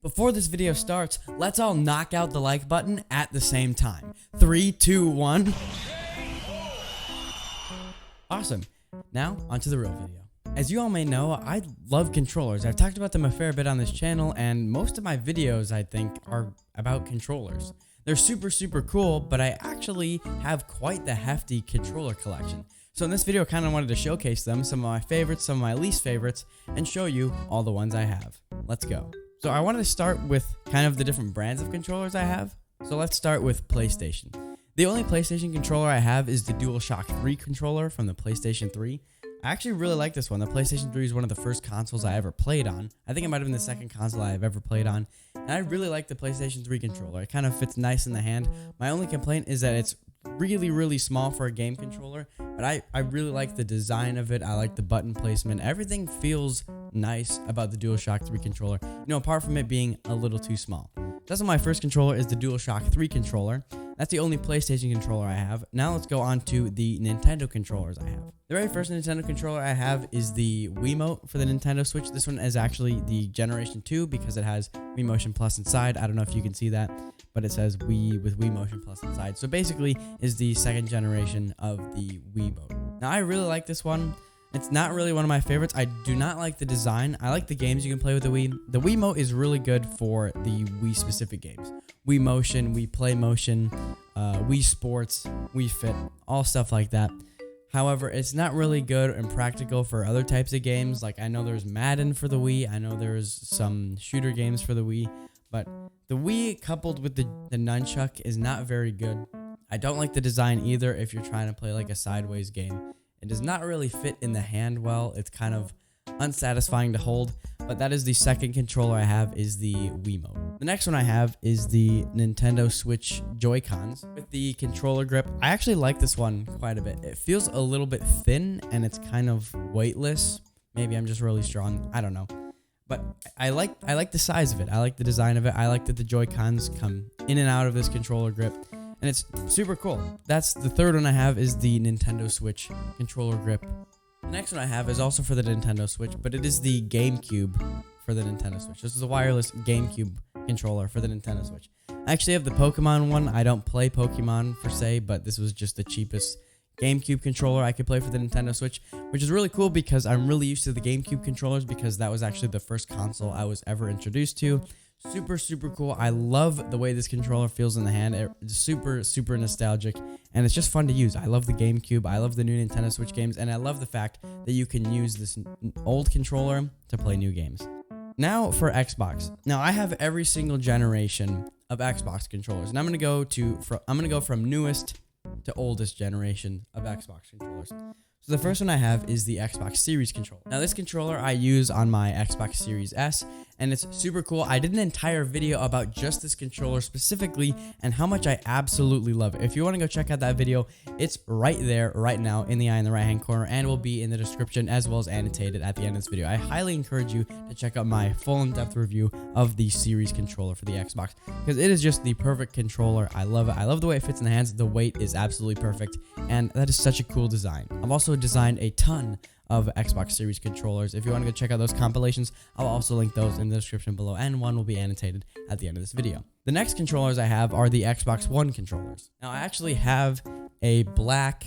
Before this video starts, let's all knock out the like button at the same time. 3, 2, 1. Awesome. Now, onto the real video. As you all may know, I love controllers. I've talked about them a fair bit on this channel, and most of my videos, I think, are about controllers. They're super cool, but I actually have quite the hefty controller collection. So in this video, I kind of wanted to showcase them, some of my favorites, some of my least favorites, and show you all the ones I have. Let's go. So I wanted to start with kind of the different brands of controllers I have. So let's start with PlayStation. The only PlayStation controller I have is the DualShock 3 controller from the PlayStation 3. I actually really like this one. The PlayStation 3 is one of the first consoles I ever played on. I think it might have been the second console I've ever played on. And I really like the PlayStation 3 controller. It kind of fits nice in the hand. My only complaint is that it's really small for a game controller, but I really like the design of it. I like the button placement. Everything feels nice about the DualShock 3 controller, apart from it being a little too small. That's why my first controller is the DualShock 3 controller. That's the only PlayStation controller I have. Now let's go on to the Nintendo controllers I have. The very first Nintendo controller I have is the Wiimote for the Nintendo Switch. This one is actually the Generation 2 because it has Wii Motion Plus inside. I don't know if you can see that, but it says Wii with Wii Motion Plus inside. So basically is the second generation of the Wiimote. Now I really like this one. It's not really one of my favorites. I do not like the design. I like the games you can play with the Wii. The Wiimote is really good for the Wii specific games. Wii Motion, Wii Play Motion, Wii Sports, Wii Fit, all stuff like that. However, it's not really good and practical for other types of games. Like I know there's Madden for the Wii. I know there's some shooter games for the Wii. But the Wii coupled with the nunchuck is not very good. I don't like the design either if you're trying to play like a sideways game. It does not really fit in the hand well. It's kind of unsatisfying to hold, but that is the second controller I have is the Wiimote. The next one I have is the Nintendo Switch Joy-Cons with the controller grip. I actually like this one quite a bit. It feels a little bit thin and it's kind of weightless. Maybe I'm just really strong. I don't know. But I like the size of it. I like the design of it. I like that the Joy-Cons come in and out of this controller grip. And it's super cool. That's the third one I have is the Nintendo Switch controller grip. The next one I have is also for the Nintendo Switch, but it is the GameCube for the Nintendo Switch. This is a wireless GameCube controller for the Nintendo Switch. I actually have the Pokemon one. I don't play Pokemon per se, but this was just the cheapest GameCube controller I could play for the Nintendo Switch, which is really cool because I'm really used to the GameCube controllers because that was actually the first console I was ever introduced to. Super cool. I love the way this controller feels in the hand. It's super nostalgic, and it's just fun to use. I love the GameCube. I love the new Nintendo Switch games, and I love the fact that you can use this old controller to play new games. Now for Xbox. Now I have every single generation of Xbox controllers, and I'm gonna go from newest to oldest generation of Xbox controllers. So the first one I have is the Xbox Series controller. Now this controller I use on my Xbox Series S, and it's super cool. I did an entire video about just this controller specifically and how much I absolutely love it. If you want to go check out that video, it's right there right now in the eye in the right hand corner and will be in the description as well as annotated at the end of this video. I highly encourage you to check out my full in-depth review of the Series controller for the Xbox because it is just the perfect controller. I love it. I love the way it fits in the hands. The weight is absolutely perfect, and that is such a cool design. I've also designed a ton of Xbox Series controllers. If you want to go check out those compilations, I'll also link those in the description below, and one will be annotated at the end of this video. The next controllers I have are the Xbox One controllers. Now I actually have a black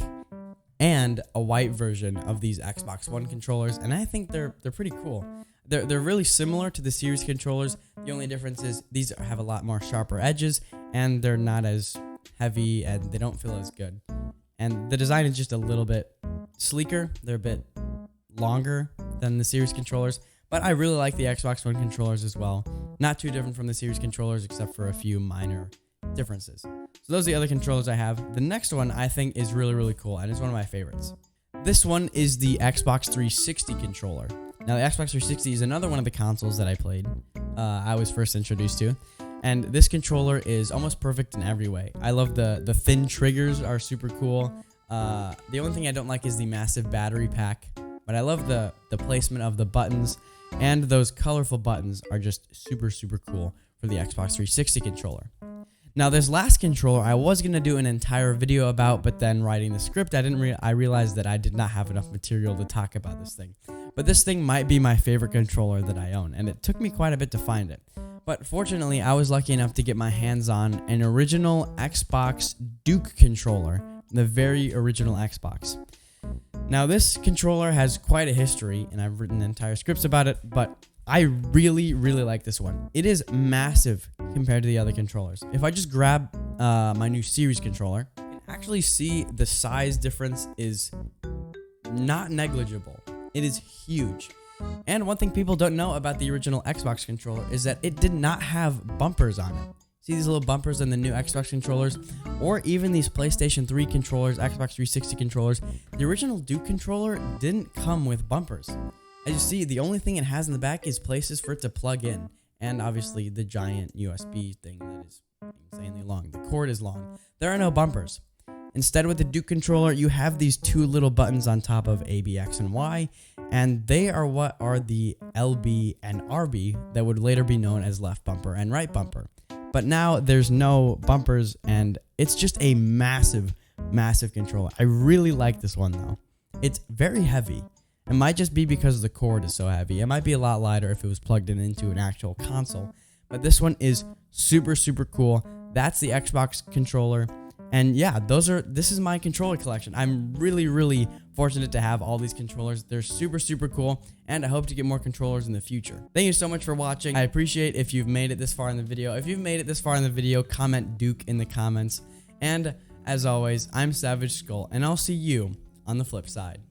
and a white version of these Xbox One controllers, and I think they're pretty cool. They're really similar to the Series controllers. The only difference is these have a lot more sharper edges, and they're not as heavy, and they don't feel as good. And the design is just a little bit sleeker. They're a bit longer than the Series controllers, but I really like the Xbox One controllers as well. Not too different from the Series controllers except for a few minor differences. So those are the other controllers I have. The next one I think is really cool, and it's one of my favorites. This one is the Xbox 360 controller. Now the Xbox 360 is another one of the consoles that I was first introduced to. And this controller is almost perfect in every way. I love the thin triggers are super cool. The only thing I don't like is the massive battery pack, but I love the placement of the buttons, and those colorful buttons are just super cool for the Xbox 360 controller. Now this last controller I was going to do an entire video about, but then writing the script I realized that I did not have enough material to talk about this thing. But this thing might be my favorite controller that I own, and it took me quite a bit to find it. But fortunately, I was lucky enough to get my hands on an original Xbox Duke controller, the very original Xbox. Now, this controller has quite a history, and I've written entire scripts about it, but I really, really like this one. It is massive compared to the other controllers. If I just grab my new series controller, you can actually see the size difference is not negligible. It is huge. And one thing people don't know about the original Xbox controller is that it did not have bumpers on it. See these little bumpers in the new Xbox controllers, or even these PlayStation 3 controllers, Xbox 360 controllers. The original Duke controller didn't come with bumpers. As you see, the only thing it has in the back is places for it to plug in, and obviously the giant USB thing that is insanely long. The cord is long. There are no bumpers. Instead, with the Duke controller, you have these two little buttons on top of A, B, X, and Y, and they are what are the LB and RB that would later be known as left bumper and right bumper. But now there's no bumpers, and it's just a massive, massive controller. I really like this one, though. It's very heavy. It might just be because the cord is so heavy. It might be a lot lighter if it was plugged into an actual console, but this one is super, super cool. That's the Xbox controller. And yeah, this is my controller collection. I'm really, really fortunate to have all these controllers. They're super, super cool, and I hope to get more controllers in the future. Thank you so much for watching. I appreciate if you've made it this far in the video. If you've made it this far in the video, comment Duke in the comments. And as always, I'm SavageSkull, and I'll see you on the flip side.